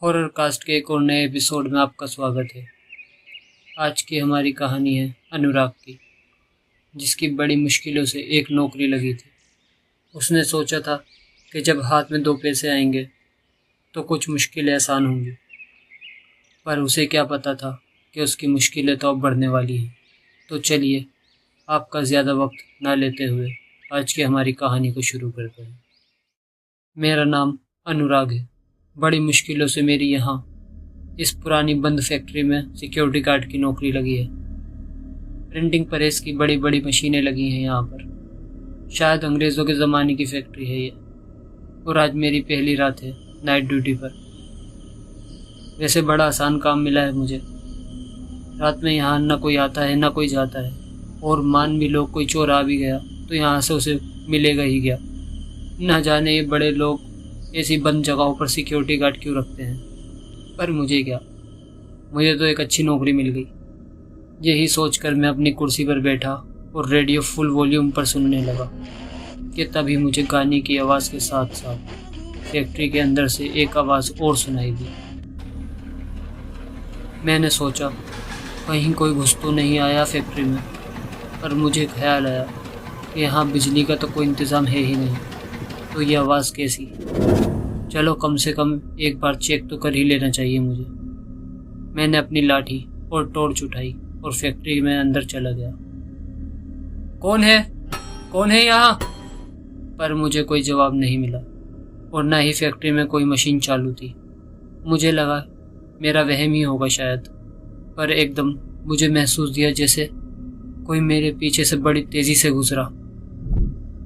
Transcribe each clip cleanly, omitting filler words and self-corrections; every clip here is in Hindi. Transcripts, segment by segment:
हॉरर कास्ट के एक और नए एपिसोड में आपका स्वागत है। आज की हमारी कहानी है अनुराग की, जिसकी बड़ी मुश्किलों से एक नौकरी लगी थी। उसने सोचा था कि जब हाथ में 2 पैसे आएंगे तो कुछ मुश्किलें आसान होंगी, पर उसे क्या पता था कि उसकी मुश्किलें तो अब बढ़ने वाली हैं। तो चलिए, आपका ज़्यादा वक्त ना लेते हुए आज की हमारी कहानी को शुरू करते हैं। मेरा नाम अनुराग है। बड़ी मुश्किलों से मेरी यहाँ इस पुरानी बंद फैक्ट्री में सिक्योरिटी गार्ड की नौकरी लगी है। प्रिंटिंग प्रेस की बड़ी बड़ी मशीनें लगी हैं यहाँ पर। शायद अंग्रेज़ों के ज़माने की फैक्ट्री है ये। और आज मेरी पहली रात है नाइट ड्यूटी पर। वैसे बड़ा आसान काम मिला है मुझे। रात में यहाँ ना कोई आता है ना कोई जाता है, और मान भी लो कोई चोर आ भी गया तो यहाँ से उसे मिलेगा ही क्या। न जाने ये बड़े लोग ऐसी बंद जगहों पर सिक्योरिटी गार्ड क्यों रखते हैं। पर मुझे क्या, मुझे तो एक अच्छी नौकरी मिल गई। यही सोचकर मैं अपनी कुर्सी पर बैठा और रेडियो फुल वॉल्यूम पर सुनने लगा कि तभी मुझे गाने की आवाज़ के साथ साथ फैक्ट्री के अंदर से एक आवाज़ और सुनाई दी। मैंने सोचा कहीं कोई घुस तो नहीं आया फैक्ट्री में, पर मुझे ख्याल आया कि यहाँ बिजली का तो कोई इंतज़ाम है ही नहीं, तो ये आवाज़ कैसी। चलो कम से कम एक बार चेक तो कर ही लेना चाहिए मुझे। मैंने अपनी लाठी और टॉर्च उठाई और फैक्ट्री में अंदर चला गया। कौन है यहाँ? पर मुझे कोई जवाब नहीं मिला और ना ही फैक्ट्री में कोई मशीन चालू थी। मुझे लगा मेरा वहम ही होगा शायद, पर एकदम मुझे महसूस दिया जैसे कोई मेरे पीछे से बड़ी तेज़ी से गुजरा।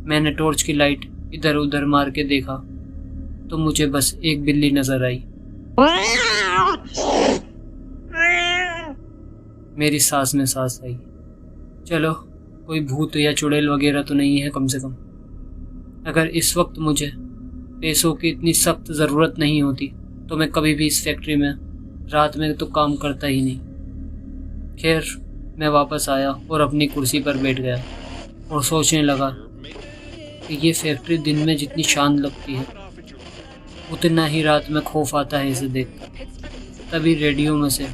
मैंने टॉर्च की लाइट इधर उधर मार के देखा तो मुझे बस एक बिल्ली नजर आई। मेरी सांस में सांस आई। चलो कोई भूत या चुड़ैल वगैरह तो नहीं है कम से कम। अगर इस वक्त मुझे पैसों की इतनी सख्त ज़रूरत नहीं होती तो मैं कभी भी इस फैक्ट्री में रात में तो काम करता ही नहीं। खैर, मैं वापस आया और अपनी कुर्सी पर बैठ गया और सोचने लगा कि ये फैक्ट्री दिन में जितनी शांत लगती है उतना ही रात में खौफ आता है इसे देखकर। तभी रेडियो में से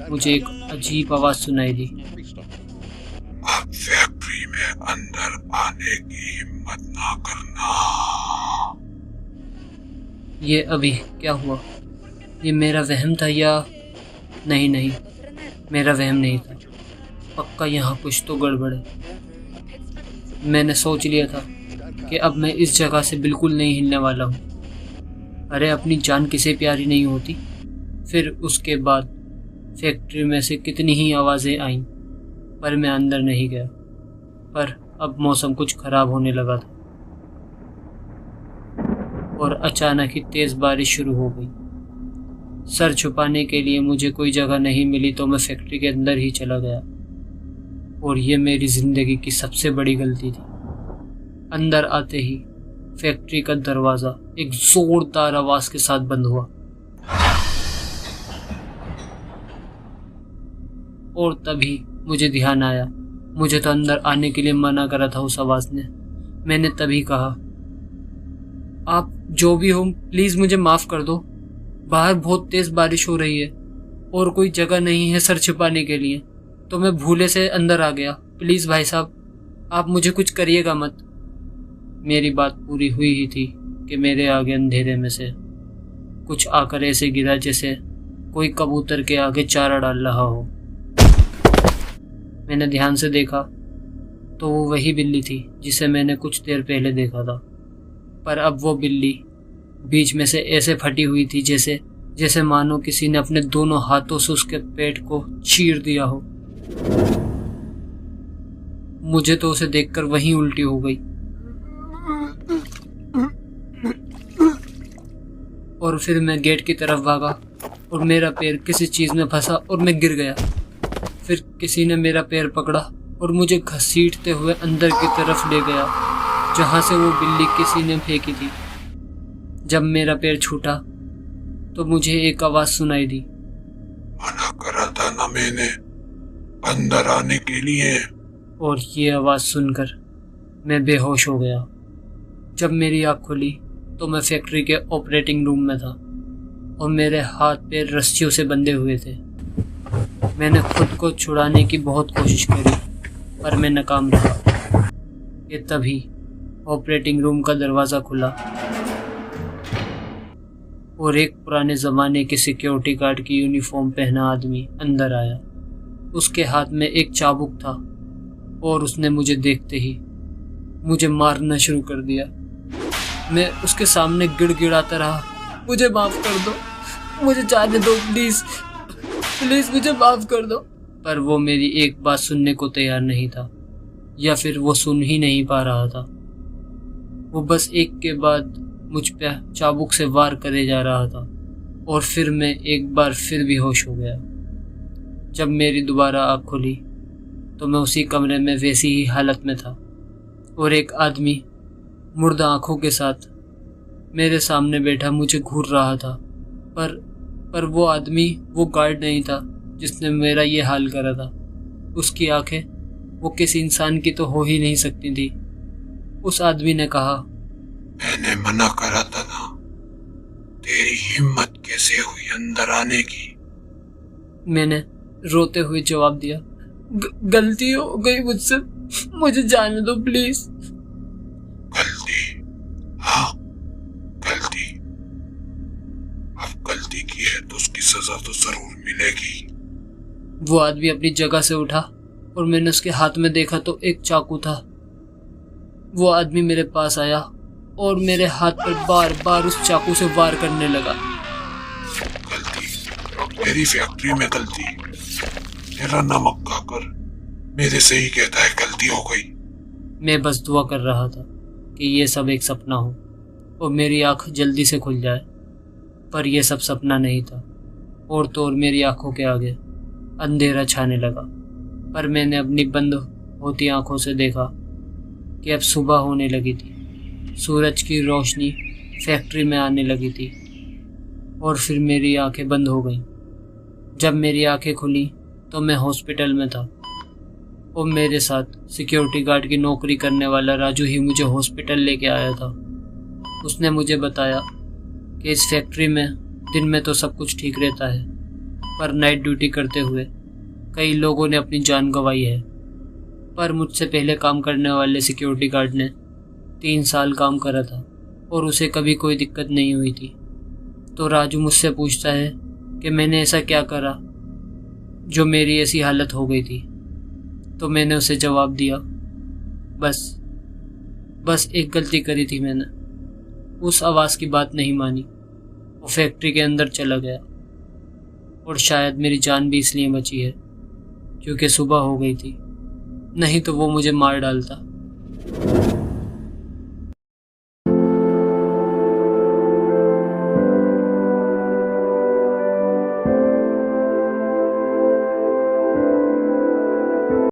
मुझे एक अजीब आवाज़ सुनाई दी। अब फैक्ट्री में अंदर आने की हिम्मत ना करना। ये अभी क्या हुआ? ये मेरा वहम था या नहीं, मेरा वहम नहीं था। पक्का यहाँ कुछ तो गड़बड़ है। मैंने सोच लिया था कि अब मैं इस जगह से बिल्कुल नहीं हिलने वाला हूँ। अरे अपनी जान किसे प्यारी नहीं होती। फिर उसके बाद फैक्ट्री में से कितनी ही आवाज़ें आईं, पर मैं अंदर नहीं गया। पर अब मौसम कुछ ख़राब होने लगा था और अचानक ही तेज़ बारिश शुरू हो गई। सर छुपाने के लिए मुझे कोई जगह नहीं मिली तो मैं फैक्ट्री के अंदर ही चला गया, और ये मेरी ज़िंदगी की सबसे बड़ी गलती थी। अंदर आते ही फैक्ट्री का दरवाज़ा एक जोरदार आवाज़ के साथ बंद हुआ, और तभी मुझे ध्यान आया मुझे तो अंदर आने के लिए मना करा था उस आवाज़ ने। मैंने तभी कहा, आप जो भी हो प्लीज़ मुझे माफ़ कर दो। बाहर बहुत तेज़ बारिश हो रही है और कोई जगह नहीं है सर छिपाने के लिए, तो मैं भूले से अंदर आ गया। प्लीज़ भाई साहब, आप मुझे कुछ करिएगा मत। मेरी बात पूरी हुई ही थी कि मेरे आगे अंधेरे में से कुछ आकर ऐसे गिरा जैसे कोई कबूतर के आगे चारा डाल रहा हो। मैंने ध्यान से देखा तो वो वही बिल्ली थी जिसे मैंने कुछ देर पहले देखा था, पर अब वो बिल्ली बीच में से ऐसे फटी हुई थी जैसे मानो किसी ने अपने दोनों हाथों से उसके पेट को चीर दिया हो। मुझे तो उसे देखकर वहीं उल्टी हो गई और फिर मैं गेट की तरफ भागा और मेरा पैर किसी चीज़ में फंसा और मैं गिर गया। फिर किसी ने मेरा पैर पकड़ा और मुझे घसीटते हुए अंदर की तरफ ले गया जहाँ से वो बिल्ली किसी ने फेंकी थी। जब मेरा पैर छूटा तो मुझे एक आवाज़ सुनाई दी। मना करा था ना मैंने अंदर आने के लिए। और ये आवाज़ सुनकर मैं बेहोश हो गया। जब मेरी आँख खुली तो मैं फैक्ट्री के ऑपरेटिंग रूम में था और मेरे हाथ पैर रस्सियों से बंधे हुए थे। मैंने खुद को छुड़ाने की बहुत कोशिश करी पर मैं नाकाम रहा। ये तभी ऑपरेटिंग रूम का दरवाज़ा खुला और एक पुराने ज़माने के सिक्योरिटी गार्ड की यूनिफॉर्म पहना आदमी अंदर आया। उसके हाथ में एक चाबुक था और उसने मुझे देखते ही मुझे मारना शुरू कर दिया। मैं उसके सामने गिड़गिड़ाता रहा, मुझे माफ़ कर दो, मुझे जाने दो, प्लीज़ प्लीज़ मुझे माफ़ कर दो। पर वो मेरी एक बात सुनने को तैयार नहीं था, या फिर वो सुन ही नहीं पा रहा था। वो बस एक के बाद मुझ पे चाबुक से वार करे जा रहा था और फिर मैं एक बार फिर बेहोश हो गया। जब मेरी दोबारा आँख खुली तो मैं उसी कमरे में वैसी ही हालत में था और एक आदमी मुर्दा आँखों के साथ मेरे सामने बैठा मुझे घूर रहा था। पर वो आदमी वो गार्ड नहीं था जिसने मेरा ये हाल करा था। उसकी आंखें वो किसी इंसान की तो हो ही नहीं सकती थी। उस आदमी ने कहा, मैंने मना करा था ना, तेरी हिम्मत कैसे हुई अंदर आने की? मैंने रोते हुए जवाब दिया, गलती हो गई मुझसे, मुझे जाने दो प्लीज। गलती? हाँ, गलती। अब गलती की है तो उसकी सजा तो जरूर मिलेगी। वो आदमी अपनी जगह से उठा और मैंने उसके हाथ में देखा तो एक चाकू था। वो आदमी मेरे पास आया और मेरे हाथ पर बार बार उस चाकू से वार करने लगा। गलती? मेरी फैक्ट्री में गलती? मेरा नमक खाकर मेरे से ही कहता है गलती हो गई। मैं बस दुआ कर रहा था कि ये सब एक सपना हो और मेरी आंख जल्दी से खुल जाए, पर यह सब सपना नहीं था। और तो और मेरी आंखों के आगे अंधेरा छाने लगा। पर मैंने अपनी बंद होती आंखों से देखा कि अब सुबह होने लगी थी। सूरज की रोशनी फैक्ट्री में आने लगी थी और फिर मेरी आंखें बंद हो गईं। जब मेरी आंखें खुली तो मैं हॉस्पिटल में था और मेरे साथ सिक्योरिटी गार्ड की नौकरी करने वाला राजू ही मुझे हॉस्पिटल लेके आया था। उसने मुझे बताया कि इस फैक्ट्री में दिन में तो सब कुछ ठीक रहता है, पर नाइट ड्यूटी करते हुए कई लोगों ने अपनी जान गंवाई है। पर मुझसे पहले काम करने वाले सिक्योरिटी गार्ड ने 3 साल काम करा था और उसे कभी कोई दिक्कत नहीं हुई थी। तो राजू मुझसे पूछता है कि मैंने ऐसा क्या करा जो मेरी ऐसी हालत हो गई थी। तो मैंने उसे जवाब दिया, बस एक गलती करी थी मैंने। उस आवाज़ की बात नहीं मानी, वो फैक्ट्री के अंदर चला गया और शायद मेरी जान भी इसलिए बची है क्योंकि सुबह हो गई थी, नहीं तो वो मुझे मार डालता।